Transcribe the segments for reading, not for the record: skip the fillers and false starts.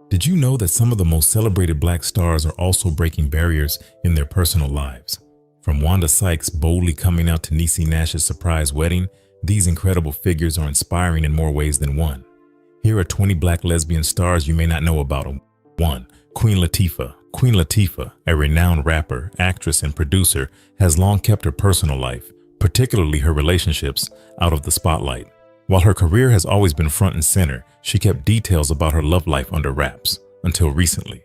Did you know that some of the most celebrated Black stars are also breaking barriers in their personal lives? From Wanda Sykes boldly coming out to Niecy Nash's surprise wedding, these incredible figures are inspiring in more ways than one. Here are 20 Black lesbian stars you may not know about them. 1. Queen Latifah. Queen Latifah, a renowned rapper, actress, and producer, has long kept her personal life, particularly her relationships, out of the spotlight. While her career has always been front and center, she kept details about her love life under wraps, until recently.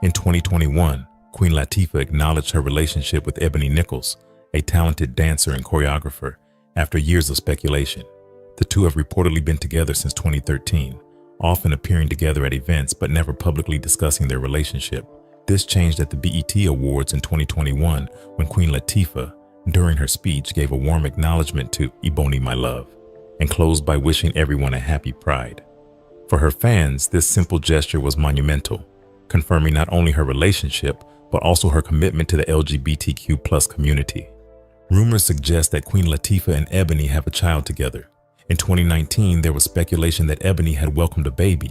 In 2021, Queen Latifah acknowledged her relationship with Ebony Nichols, a talented dancer and choreographer, after years of speculation. The two have reportedly been together since 2013, often appearing together at events but never publicly discussing their relationship. This changed at the BET Awards in 2021 when Queen Latifah, during her speech, gave a warm acknowledgement to Ebony, my love, and closed by wishing everyone a happy Pride. For her fans, this simple gesture was monumental, confirming not only her relationship, but also her commitment to the LGBTQ+ community. Rumors suggest that Queen Latifah and Ebony have a child together. In 2019, there was speculation that Ebony had welcomed a baby,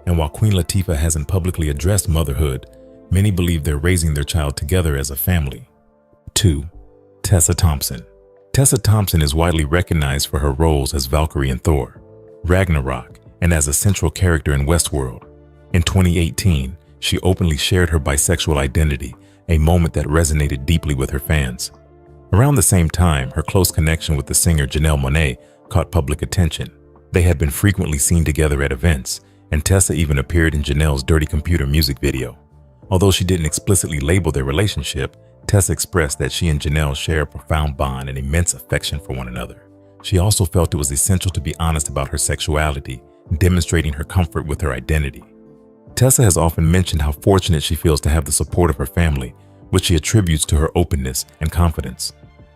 and while Queen Latifah hasn't publicly addressed motherhood, many believe they're raising their child together as a family. 2. Tessa Thompson. Tessa Thompson is widely recognized for her roles as Valkyrie in Thor, Ragnarok, and as a central character in Westworld. In 2018, she openly shared her bisexual identity, a moment that resonated deeply with her fans. Around the same time, her close connection with the singer Janelle Monáe caught public attention. They had been frequently seen together at events, and Tessa even appeared in Janelle's Dirty Computer music video. Although she didn't explicitly label their relationship, Tessa expressed that she and Janelle share a profound bond and immense affection for one another. She also felt it was essential to be honest about her sexuality, demonstrating her comfort with her identity. Tessa has often mentioned how fortunate she feels to have the support of her family, which she attributes to her openness and confidence.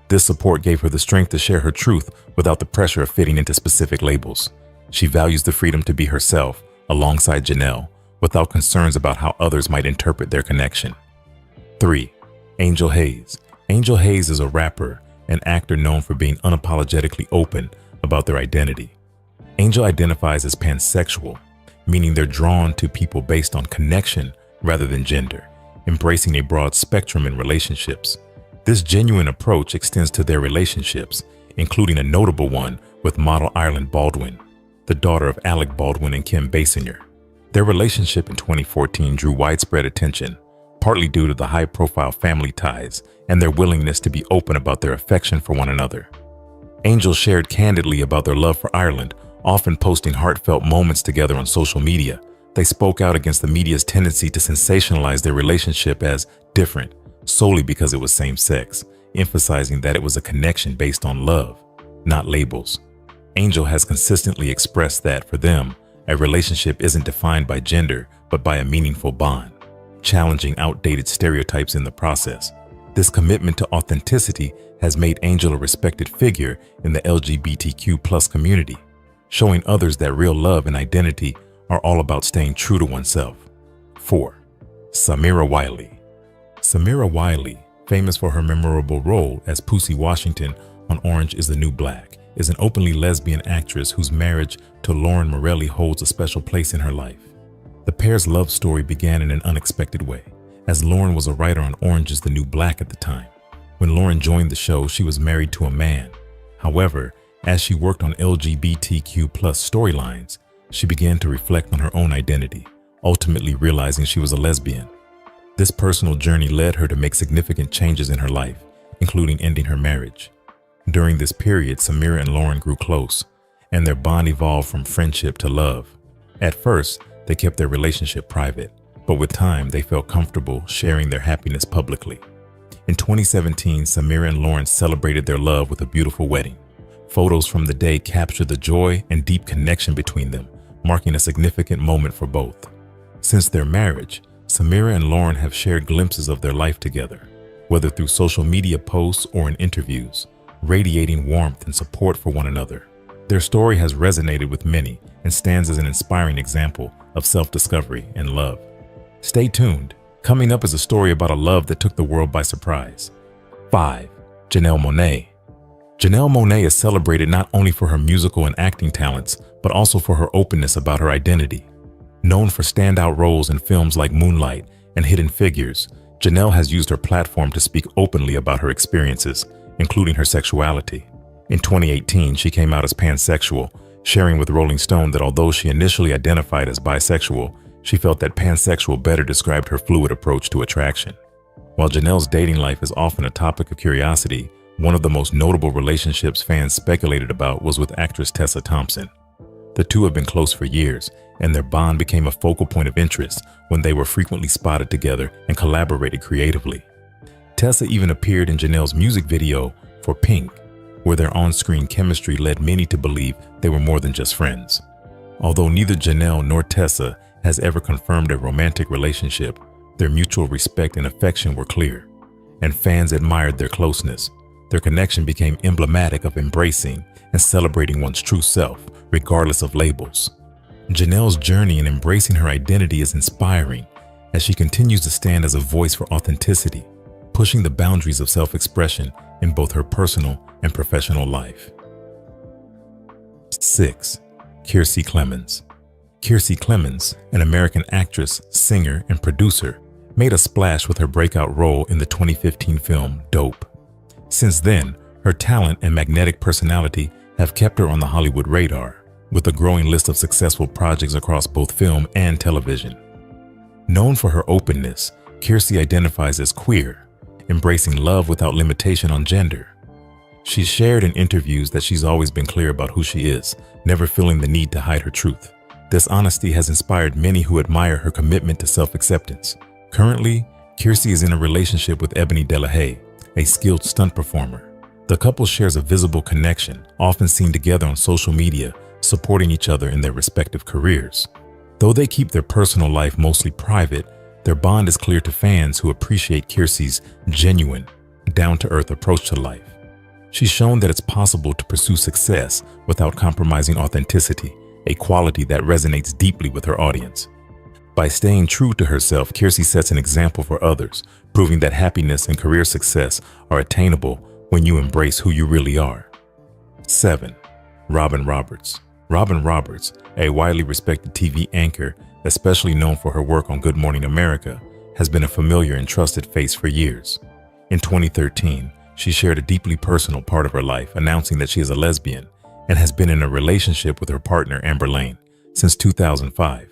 This support gave her the strength to share her truth without the pressure of fitting into specific labels. She values the freedom to be herself, alongside Janelle, without concerns about how others might interpret their connection. 3. Angel Hayes. Angel Hayes is a rapper and actor known for being unapologetically open about their identity. Angel identifies as pansexual, meaning they're drawn to people based on connection rather than gender, embracing a broad spectrum in relationships. This genuine approach extends to their relationships, including a notable one with model Ireland Baldwin, the daughter of Alec Baldwin and Kim Basinger. Their relationship in 2014 drew widespread attention, partly due to the high-profile family ties and their willingness to be open about their affection for one another. Angel shared candidly about their love for Ireland, often posting heartfelt moments together on social media. They spoke out against the media's tendency to sensationalize their relationship as different, solely because it was same-sex, emphasizing that it was a connection based on love, not labels. Angel has consistently expressed that, for them, a relationship isn't defined by gender, but by a meaningful bond, challenging outdated stereotypes in the process. This commitment to authenticity has made Angel a respected figure in the LGBTQ+ community, showing others that real love and identity are all about staying true to oneself. 4. Samira Wiley. Samira Wiley, famous for her memorable role as Pussy Washington on Orange is the New Black, is an openly lesbian actress whose marriage to Lauren Morelli holds a special place in her life. The pair's love story began in an unexpected way, as Lauren was a writer on Orange is the New Black at the time. When Lauren joined the show, she was married to a man. However, as she worked on LGBTQ+ storylines, she began to reflect on her own identity, ultimately realizing she was a lesbian. This personal journey led her to make significant changes in her life, including ending her marriage. During this period, Samira and Lauren grew close, and their bond evolved from friendship to love. At first, they kept their relationship private, but with time, they felt comfortable sharing their happiness publicly. In 2017, Samira and Lauren celebrated their love with a beautiful wedding. Photos from the day captured the joy and deep connection between them, marking a significant moment for both. Since their marriage, Samira and Lauren have shared glimpses of their life together, whether through social media posts or in interviews, radiating warmth and support for one another. Their story has resonated with many and stands as an inspiring example of self-discovery and love. Stay tuned. Coming up is a story about a love that took the world by surprise. 5. Janelle Monáe. Janelle Monáe is celebrated not only for her musical and acting talents, but also for her openness about her identity. Known for standout roles in films like Moonlight and Hidden Figures, Janelle has used her platform to speak openly about her experiences, including her sexuality. In 2018, she came out as pansexual, sharing with Rolling Stone that although she initially identified as bisexual, she felt that pansexual better described her fluid approach to attraction. While Janelle's dating life is often a topic of curiosity, one of the most notable relationships fans speculated about was with actress Tessa Thompson. The two have been close for years, and their bond became a focal point of interest when they were frequently spotted together and collaborated creatively. Tessa even appeared in Janelle's music video for Pink, where their on-screen chemistry led many to believe they were more than just friends. Although neither Janelle nor Tessa has ever confirmed a romantic relationship, their mutual respect and affection were clear, and fans admired their closeness. Their connection became emblematic of embracing and celebrating one's true self, regardless of labels. Janelle's journey in embracing her identity is inspiring as she continues to stand as a voice for authenticity, pushing the boundaries of self-expression in both her personal and professional life. 6. Kiersey Clemons. Kiersey Clemons, an American actress, singer, and producer, made a splash with her breakout role in the 2015 film Dope. Since then, her talent and magnetic personality have kept her on the Hollywood radar, with a growing list of successful projects across both film and television. Known for her openness, Kiersey identifies as queer, embracing love without limitation on gender. She's shared in interviews that she's always been clear about who she is, never feeling the need to hide her truth. This honesty has inspired many who admire her commitment to self-acceptance. Currently, Kiersey is in a relationship with Ebony Delahaye, a skilled stunt performer. The couple shares a visible connection, often seen together on social media, supporting each other in their respective careers. Though they keep their personal life mostly private, their bond is clear to fans who appreciate Kiersey's genuine, down-to-earth approach to life. She's shown that it's possible to pursue success without compromising authenticity, a quality that resonates deeply with her audience. By staying true to herself, Kiersey sets an example for others, proving that happiness and career success are attainable when you embrace who you really are. 7. Robin Roberts. Robin Roberts, a widely respected TV anchor, especially known for her work on Good Morning America, has been a familiar and trusted face for years. In 2013, she shared a deeply personal part of her life, announcing that she is a lesbian and has been in a relationship with her partner Amber Lane since 2005.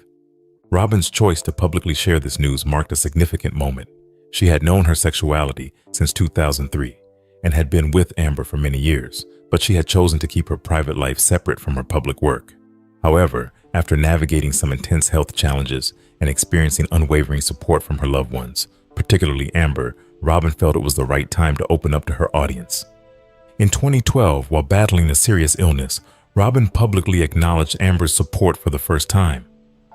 Robin's choice to publicly share this news marked a significant moment. She had known her sexuality since 2003 and had been with Amber for many years, but she had chosen to keep her private life separate from her public work. However, after navigating some intense health challenges and experiencing unwavering support from her loved ones, particularly Amber, Robin felt it was the right time to open up to her audience. In 2012, while battling a serious illness, Robin publicly acknowledged Amber's support for the first time.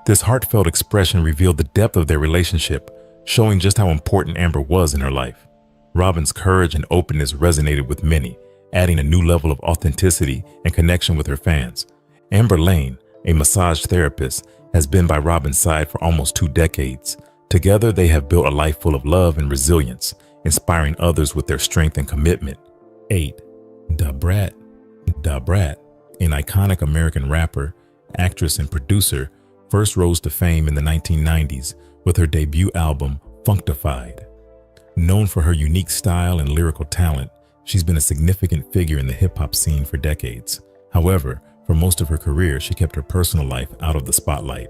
This heartfelt expression revealed the depth of their relationship, showing just how important Amber was in her life. Robin's courage and openness resonated with many, adding a new level of authenticity and connection with her fans. Amber Lane, a massage therapist, has been by Robin's side for almost 2 decades. Together, they have built a life full of love and resilience, inspiring others with their strength and commitment. 8. Da Brat. Da Brat, an iconic American rapper, actress, and producer, first rose to fame in the 1990s with her debut album, Functified. Known for her unique style and lyrical talent, she's been a significant figure in the hip-hop scene for decades. However, for most of her career, she kept her personal life out of the spotlight.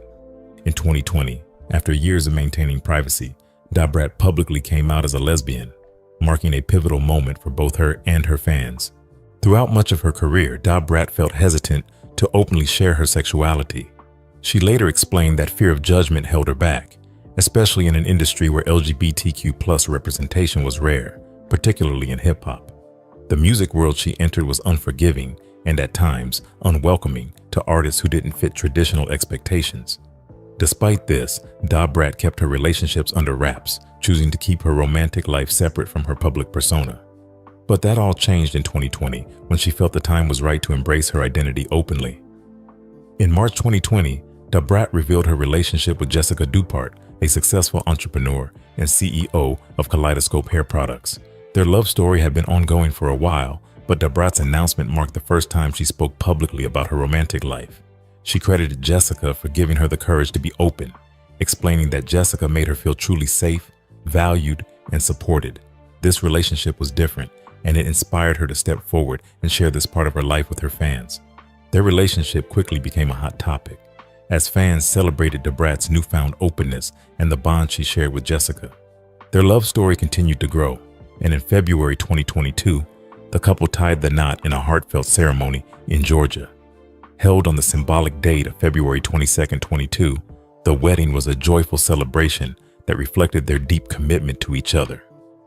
In 2020, after years of maintaining privacy, Da Brat publicly came out as a lesbian, marking a pivotal moment for both her and her fans. Throughout much of her career, Da Brat felt hesitant to openly share her sexuality. She later explained that fear of judgment held her back, especially in an industry where LGBTQ+ representation was rare, particularly in hip-hop. The music world she entered was unforgiving and at times unwelcoming to artists who didn't fit traditional expectations. Despite this, Da Brat kept her relationships under wraps, choosing to keep her romantic life separate from her public persona. But that all changed in 2020 when she felt the time was right to embrace her identity openly. In March 2020, Da Brat revealed her relationship with Jessica Dupart, a successful entrepreneur and CEO of Kaleidoscope Hair Products. Their love story had been ongoing for a while, but Da Brat's announcement marked the first time she spoke publicly about her romantic life. She credited Jessica for giving her the courage to be open, explaining that Jessica made her feel truly safe, valued, and supported. This relationship was different, and it inspired her to step forward and share this part of her life with her fans. Their relationship quickly became a hot topic, as fans celebrated Da Brat's newfound openness and the bond she shared with Jessica. Their love story continued to grow, and in February 2022, the couple tied the knot in a heartfelt ceremony in Georgia. Held on the symbolic date of February 22, 2022, the wedding was a joyful celebration that reflected their deep commitment to each other.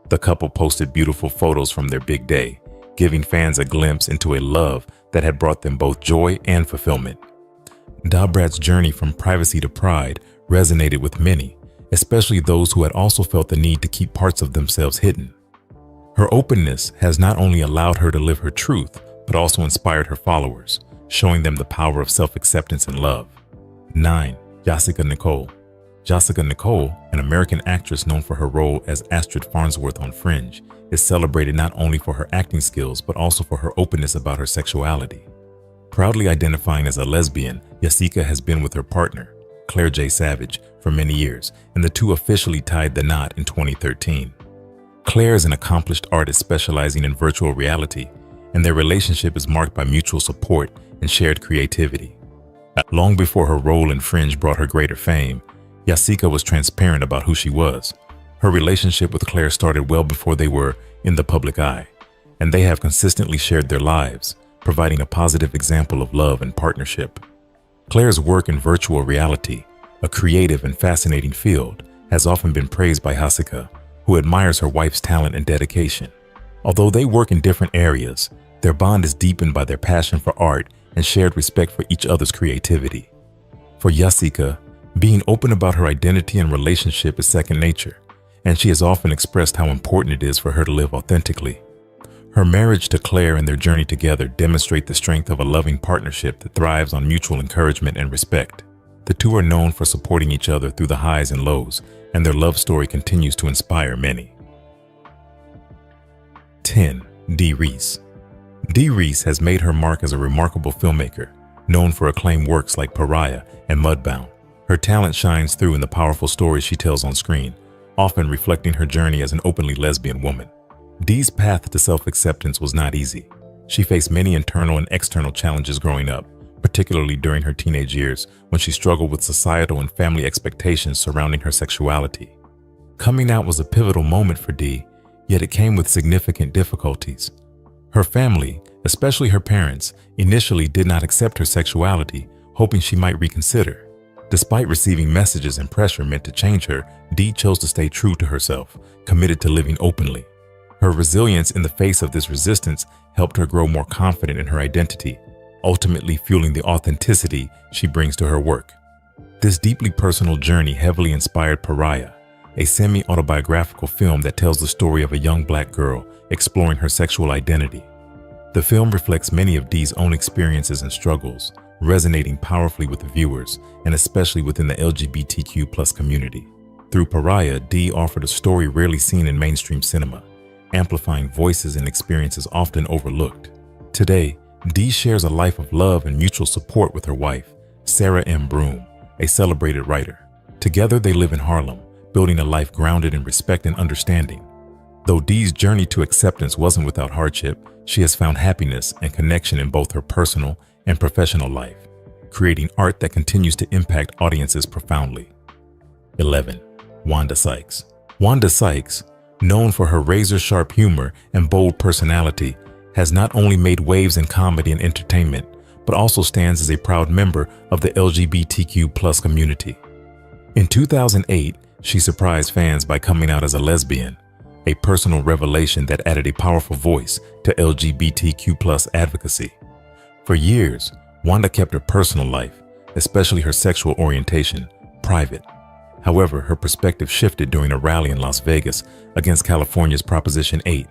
The couple posted beautiful photos from their big day, giving fans a glimpse into a love that had brought them both joy and fulfillment. Da Brat's journey from privacy to pride resonated with many, especially those who had also felt the need to keep parts of themselves hidden. Her openness has not only allowed her to live her truth, but also inspired her followers, showing them the power of self-acceptance and love. 9. Jessica Nicole. Jessica Nicole, an American actress known for her role as Astrid Farnsworth on Fringe, is celebrated not only for her acting skills, but also for her openness about her sexuality. Proudly identifying as a lesbian, Jessica has been with her partner, Claire J. Savage, for many years, and the two officially tied the knot in 2013. Claire is an accomplished artist specializing in virtual reality, and their relationship is marked by mutual support and shared creativity. Long before her role in Fringe brought her greater fame, Jessica was transparent about who she was. Her relationship with Claire started well before they were in the public eye, and they have consistently shared their lives, providing a positive example of love and partnership. Claire's work in virtual reality, a creative and fascinating field, has often been praised by Jessica, who admires her wife's talent and dedication. Although they work in different areas, their bond is deepened by their passion for art and shared respect for each other's creativity. For Jessica, being open about her identity and relationship is second nature, and she has often expressed how important it is for her to live authentically. Her marriage to Claire and their journey together demonstrate the strength of a loving partnership that thrives on mutual encouragement and respect. The two are known for supporting each other through the highs and lows, and their love story continues to inspire many. 10. Dee Reese. Dee Reese has made her mark as a remarkable filmmaker, known for acclaimed works like Pariah and Mudbound. Her talent shines through in the powerful stories she tells on screen, often reflecting her journey as an openly lesbian woman. Dee's path to self-acceptance was not easy. She faced many internal and external challenges growing up, particularly during her teenage years when she struggled with societal and family expectations surrounding her sexuality. Coming out was a pivotal moment for Dee, yet it came with significant difficulties. Her family, especially her parents, initially did not accept her sexuality, hoping she might reconsider. Despite receiving messages and pressure meant to change her, Dee chose to stay true to herself, committed to living openly. Her resilience in the face of this resistance helped her grow more confident in her identity, ultimately fueling the authenticity she brings to her work. This deeply personal journey heavily inspired Pariah, a semi-autobiographical film that tells the story of a young black girl exploring her sexual identity. The film reflects many of Dee's own experiences and struggles, resonating powerfully with the viewers, and especially within the LGBTQ+ community. Through Pariah, Dee offered a story rarely seen in mainstream cinema, amplifying voices and experiences often overlooked. Today, Dee shares a life of love and mutual support with her wife, Sarah M. Broom, a celebrated writer. Together they live in Harlem, building a life grounded in respect and understanding. Though Dee's journey to acceptance wasn't without hardship, she has found happiness and connection in both her personal and professional life, creating art that continues to impact audiences profoundly. 11. Wanda Sykes. Wanda Sykes, known for her razor-sharp humor and bold personality, has not only made waves in comedy and entertainment, but also stands as a proud member of the LGBTQ+ community. In 2008, she surprised fans by coming out as a lesbian, a personal revelation that added a powerful voice to LGBTQ+ advocacy. For years, Wanda kept her personal life, especially her sexual orientation, private. However, her perspective shifted during a rally in Las Vegas against California's Proposition 8,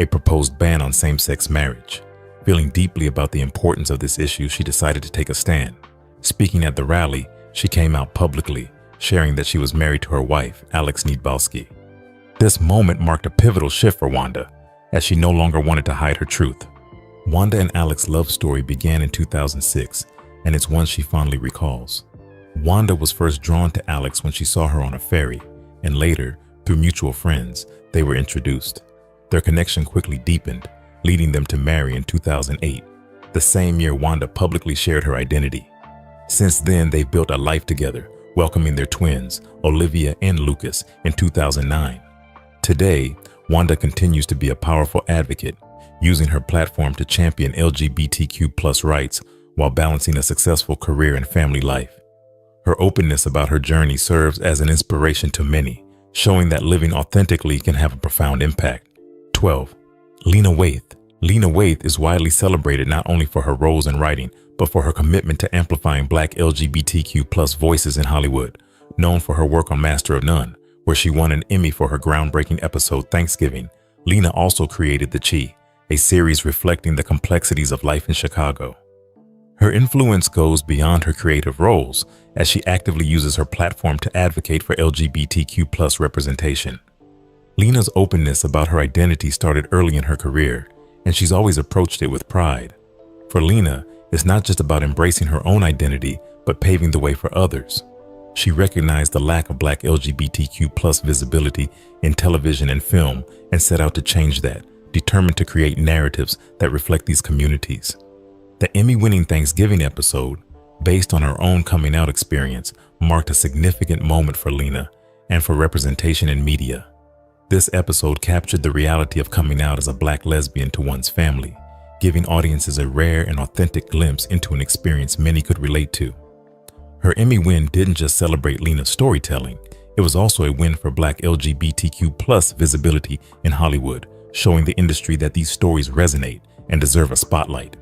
a proposed ban on same-sex marriage. Feeling deeply about the importance of this issue, she decided to take a stand. Speaking at the rally, she came out publicly, sharing that she was married to her wife, Alex Needbalski. This moment marked a pivotal shift for Wanda, as she no longer wanted to hide her truth. Wanda and Alex's love story began in 2006, and it's one she fondly recalls. Wanda was first drawn to Alex when she saw her on a ferry, and later, through mutual friends, they were introduced. Their connection quickly deepened, leading them to marry in 2008, the same year Wanda publicly shared her identity. Since then, they've built a life together, welcoming their twins, Olivia and Lucas, in 2009. Today, Wanda continues to be a powerful advocate, using her platform to champion LGBTQ+ rights while balancing a successful career and family life. Her openness about her journey serves as an inspiration to many, showing that living authentically can have a profound impact. 12. Lena Waithe. Lena Waithe is widely celebrated not only for her roles in writing, but for her commitment to amplifying Black LGBTQ+ voices in Hollywood, known for her work on Master of None, where she won an Emmy for her groundbreaking episode Thanksgiving. Lena also created The Chi, a series reflecting the complexities of life in Chicago. Her influence goes beyond her creative roles, as she actively uses her platform to advocate for LGBTQ+ representation. Lena's openness about her identity started early in her career, and she's always approached it with pride. For Lena, it's not just about embracing her own identity, but paving the way for others. She recognized the lack of Black LGBTQ+ visibility in television and film and set out to change that, determined to create narratives that reflect these communities. The Emmy-winning Thanksgiving episode, based on her own coming out experience, marked a significant moment for Lena and for representation in media. This episode captured the reality of coming out as a Black lesbian to one's family, giving audiences a rare and authentic glimpse into an experience many could relate to. Her Emmy win didn't just celebrate Lena's storytelling, it was also a win for Black LGBTQ+ visibility in Hollywood, showing the industry that these stories resonate and deserve a spotlight.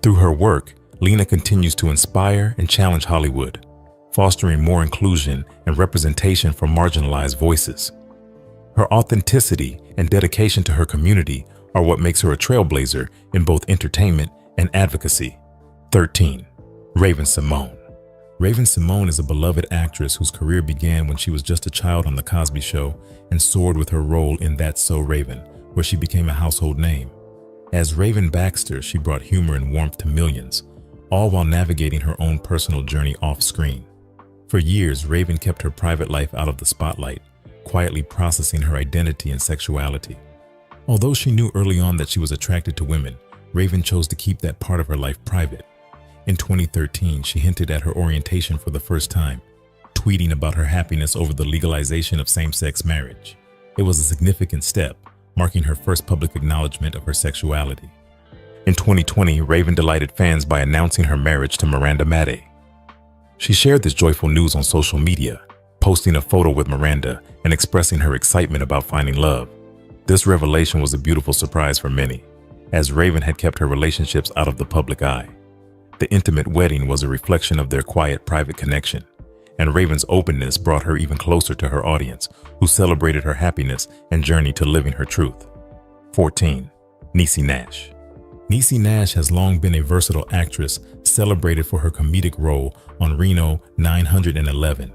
Through her work, Lena continues to inspire and challenge Hollywood, fostering more inclusion and representation for marginalized voices. Her authenticity and dedication to her community are what makes her a trailblazer in both entertainment and advocacy. 13. Raven-Symoné. Raven-Symoné is a beloved actress whose career began when she was just a child on The Cosby Show and soared with her role in That's So Raven, where she became a household name. As Raven Baxter, she brought humor and warmth to millions, all while navigating her own personal journey off-screen. For years, Raven kept her private life out of the spotlight, quietly processing her identity and sexuality. Although she knew early on that she was attracted to women, Raven chose to keep that part of her life private. In 2013, she hinted at her orientation for the first time, tweeting about her happiness over the legalization of same-sex marriage. It was a significant step, marking her first public acknowledgement of her sexuality. In 2020, Raven delighted fans by announcing her marriage to Miranda Mattei. She shared this joyful news on social media, posting a photo with Miranda and expressing her excitement about finding love. This revelation was a beautiful surprise for many, as Raven had kept her relationships out of the public eye. The intimate wedding was a reflection of their quiet, private connection, and Raven's openness brought her even closer to her audience, who celebrated her happiness and journey to living her truth. 14. Niecy Nash. Niecy Nash has long been a versatile actress celebrated for her comedic role on Reno 911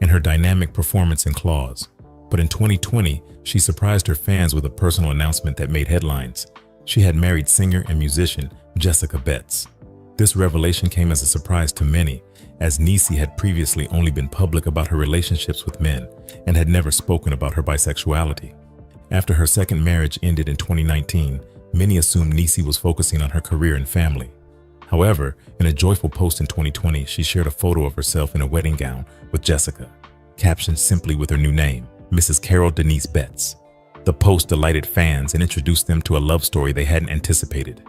and her dynamic performance in Claws. But in 2020, she surprised her fans with a personal announcement that made headlines. She had married singer and musician Jessica Betts. This revelation came as a surprise to many, as Niecy had previously only been public about her relationships with men and had never spoken about her bisexuality. After her second marriage ended in 2019, many assumed Niecy was focusing on her career and family. However, in a joyful post in 2020, she shared a photo of herself in a wedding gown with Jessica, captioned simply with her new name, Mrs. Carol Denise Betts. The post delighted fans and introduced them to a love story they hadn't anticipated.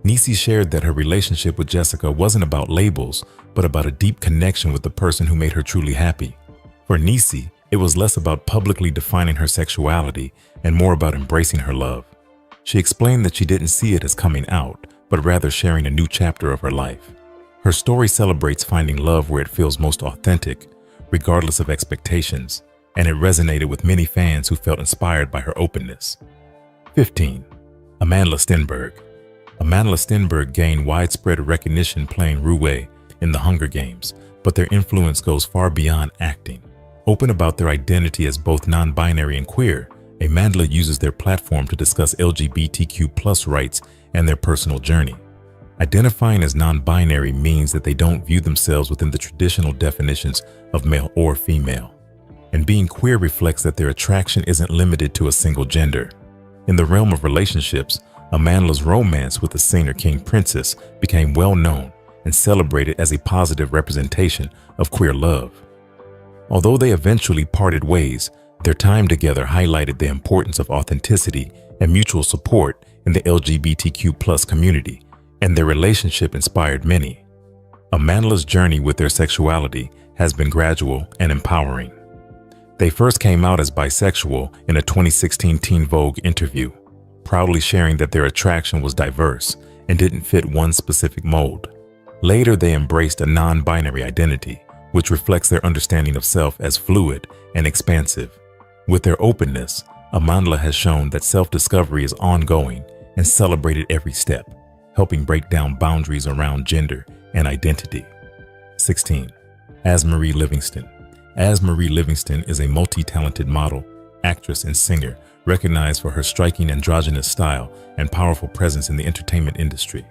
Niecy shared that her relationship with Jessica wasn't about labels, but about a deep connection with the person who made her truly happy. For Niecy, it was less about publicly defining her sexuality and more about embracing her love. She explained that she didn't see it as coming out, but rather sharing a new chapter of her life. Her story celebrates finding love where it feels most authentic, regardless of expectations, and it resonated with many fans who felt inspired by her openness. 15. Amandla Stenberg. Amandla Stenberg gained widespread recognition playing Ruwe in The Hunger Games, but their influence goes far beyond acting. Open about their identity as both non-binary and queer, Amandla uses their platform to discuss LGBTQ+ rights and their personal journey. Identifying as non-binary means that they don't view themselves within the traditional definitions of male or female. And being queer reflects that their attraction isn't limited to a single gender. In the realm of relationships, Amanda's romance with the singer King Princess became well known and celebrated as a positive representation of queer love. Although they eventually parted ways, their time together highlighted the importance of authenticity and mutual support in the LGBTQ+ community, and their relationship inspired many. Amanda's journey with their sexuality has been gradual and empowering. They first came out as bisexual in a 2016 Teen Vogue interview, proudly sharing that their attraction was diverse and didn't fit one specific mold. Later, they embraced a non-binary identity, which reflects their understanding of self as fluid and expansive. With their openness, Amanda has shown that self-discovery is ongoing and celebrated every step, helping break down boundaries around gender and identity. 16. Asmarie Livingston. Asmarie Livingston is a multi-talented model, actress, and singer recognized for her striking androgynous style and powerful presence in the entertainment industry.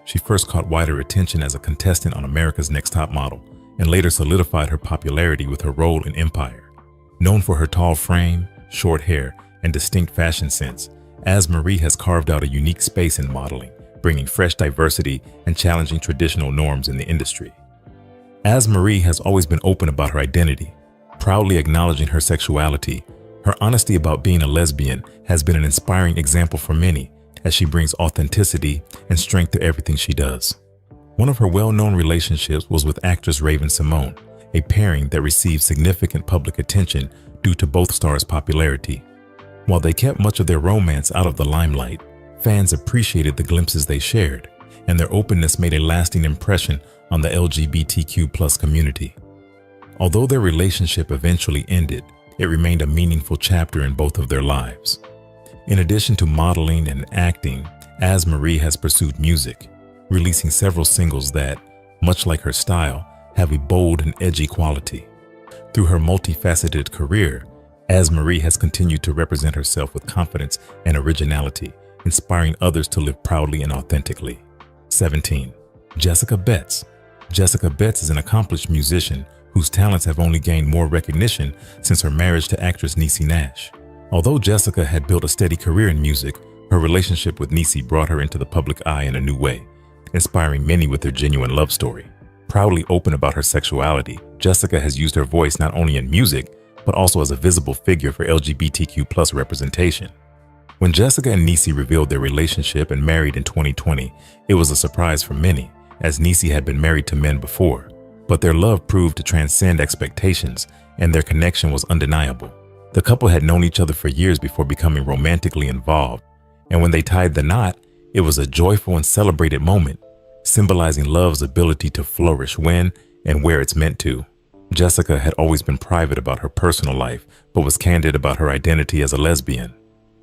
She first caught wider attention as a contestant on America's Next Top Model and later solidified her popularity with her role in Empire. Known for her tall frame, short hair, and distinct fashion sense, Asmarie has carved out a unique space in modeling, bringing fresh diversity and challenging traditional norms in the industry. Asmarie has always been open about her identity, proudly acknowledging her sexuality. Her honesty about being a lesbian has been an inspiring example for many, as she brings authenticity and strength to everything she does. One of her well-known relationships was with actress Raven-Symoné, a pairing that received significant public attention due to both stars' popularity. While they kept much of their romance out of the limelight, fans appreciated the glimpses they shared, and their openness made a lasting impression on the LGBTQ+ community. Although their relationship eventually ended, it remained a meaningful chapter in both of their lives. In addition to modeling and acting, Asmarie has pursued music, releasing several singles that, much like her style, have a bold and edgy quality. Through her multifaceted career, Asmarie has continued to represent herself with confidence and originality, inspiring others to live proudly and authentically. 17. Jessica Betts. Jessica Betts is an accomplished musician whose talents have only gained more recognition since her marriage to actress Niecy Nash. Although Jessica had built a steady career in music, her relationship with Niecy brought her into the public eye in a new way, inspiring many with their genuine love story. Proudly open about her sexuality, Jessica has used her voice not only in music, but also as a visible figure for LGBTQ+ representation. When Jessica and Niecy revealed their relationship and married in 2020, it was a surprise for many, as Niecy had been married to men before. But their love proved to transcend expectations, and their connection was undeniable. The couple had known each other for years before becoming romantically involved, and when they tied the knot, it was a joyful and celebrated moment, symbolizing love's ability to flourish when and where it's meant to. Jessica had always been private about her personal life, but was candid about her identity as a lesbian.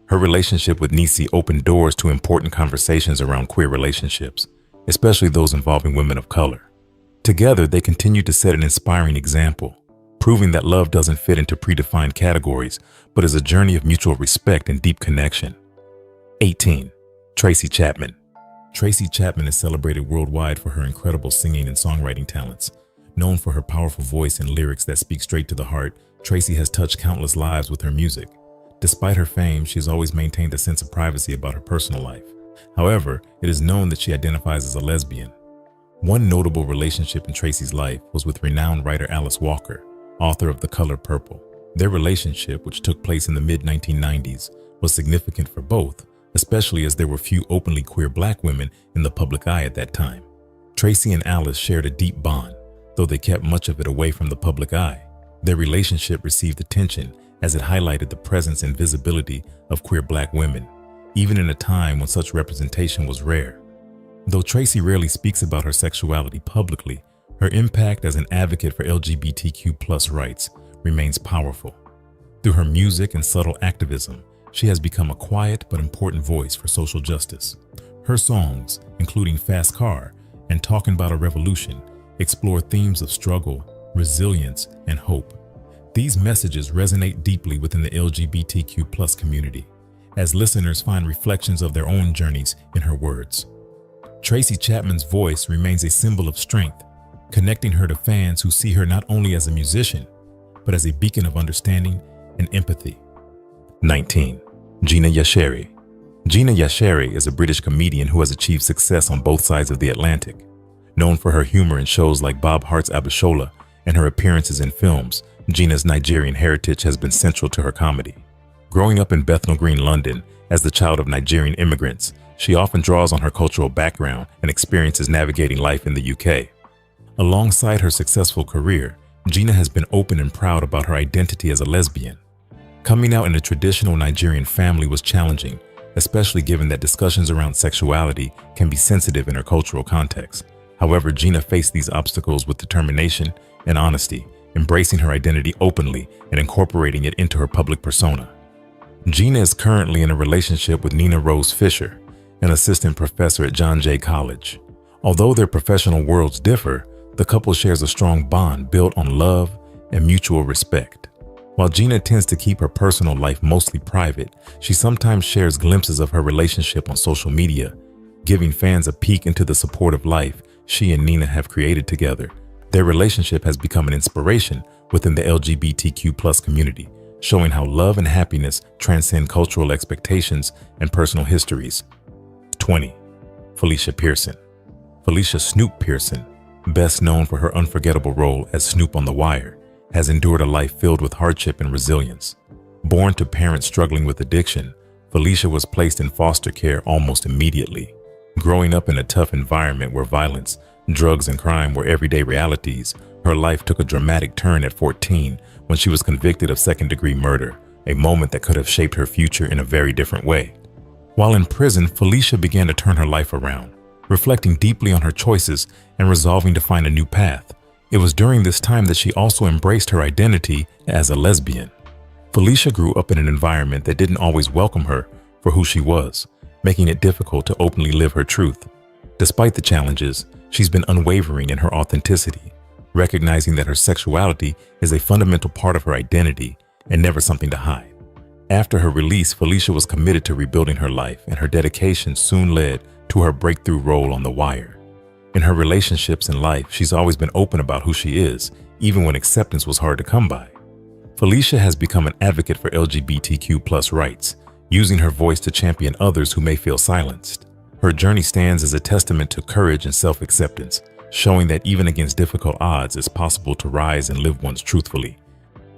Her relationship with Niecy opened doors to important conversations around queer relationships, especially those involving women of color. Together, they continued to set an inspiring example, proving that love doesn't fit into predefined categories, but is a journey of mutual respect and deep connection. 18. Tracy Chapman. Tracy Chapman is celebrated worldwide for her incredible singing and songwriting talents. Known for her powerful voice and lyrics that speak straight to the heart, Tracy has touched countless lives with her music. Despite her fame, she has always maintained a sense of privacy about her personal life. However, it is known that she identifies as a lesbian. One notable relationship in Tracy's life was with renowned writer Alice Walker, author of The Color Purple. Their relationship, which took place in the mid-1990s, was significant for both, especially as there were few openly queer Black women in the public eye at that time. Tracy and Alice shared a deep bond, though they kept much of it away from the public eye. Their relationship received attention as it highlighted the presence and visibility of queer Black women, even in a time when such representation was rare. Though Tracy rarely speaks about her sexuality publicly, her impact as an advocate for LGBTQ+ rights remains powerful. Through her music and subtle activism, she has become a quiet but important voice for social justice. Her songs, including Fast Car and Talking About a Revolution, explore themes of struggle, resilience, and hope. These messages resonate deeply within the LGBTQ+ community, as listeners find reflections of their own journeys in her words. Tracy Chapman's voice remains a symbol of strength, connecting her to fans who see her not only as a musician, but as a beacon of understanding and empathy. 19. Gina Yasheri. Gina Yasheri is a British comedian who has achieved success on both sides of the Atlantic. Known for her humor in shows like Bob Hart's Abishola and her appearances in films, Gina's Nigerian heritage has been central to her comedy. Growing up in Bethnal Green, London, as the child of Nigerian immigrants, she often draws on her cultural background and experiences navigating life in the UK. Alongside her successful career, Gina has been open and proud about her identity as a lesbian. Coming out in a traditional Nigerian family was challenging, especially given that discussions around sexuality can be sensitive in her cultural context. However, Gina faced these obstacles with determination and honesty, embracing her identity openly and incorporating it into her public persona. Gina is currently in a relationship with Nina Rose Fisher, an assistant professor at John Jay College. Although their professional worlds differ, the couple shares a strong bond built on love and mutual respect. While Gina tends to keep her personal life mostly private, she sometimes shares glimpses of her relationship on social media, giving fans a peek into the supportive life she and Nina have created together. Their relationship has become an inspiration within the LGBTQ+ community, showing how love and happiness transcend cultural expectations and personal histories. 20. Felicia Pearson. Felicia Snoop Pearson, best known for her unforgettable role as Snoop on The Wire, has endured a life filled with hardship and resilience. Born to parents struggling with addiction, Felicia was placed in foster care almost immediately. Growing up in a tough environment where violence, drugs, and crime were everyday realities, her life took a dramatic turn at 14 when she was convicted of second-degree murder, a moment that could have shaped her future in a very different way. While in prison, Felicia began to turn her life around, reflecting deeply on her choices and resolving to find a new path. It was during this time that she also embraced her identity as a lesbian. Felicia grew up in an environment that didn't always welcome her for who she was, making it difficult to openly live her truth. Despite the challenges, she's been unwavering in her authenticity, recognizing that her sexuality is a fundamental part of her identity and never something to hide. After her release, Felicia was committed to rebuilding her life, and her dedication soon led to her breakthrough role on The Wire. In her relationships and life, she's always been open about who she is, even when acceptance was hard to come by. Felicia has become an advocate for LGBTQ+ rights, using her voice to champion others who may feel silenced. Her journey stands as a testament to courage and self-acceptance, showing that even against difficult odds, it's possible to rise and live one's truthfully.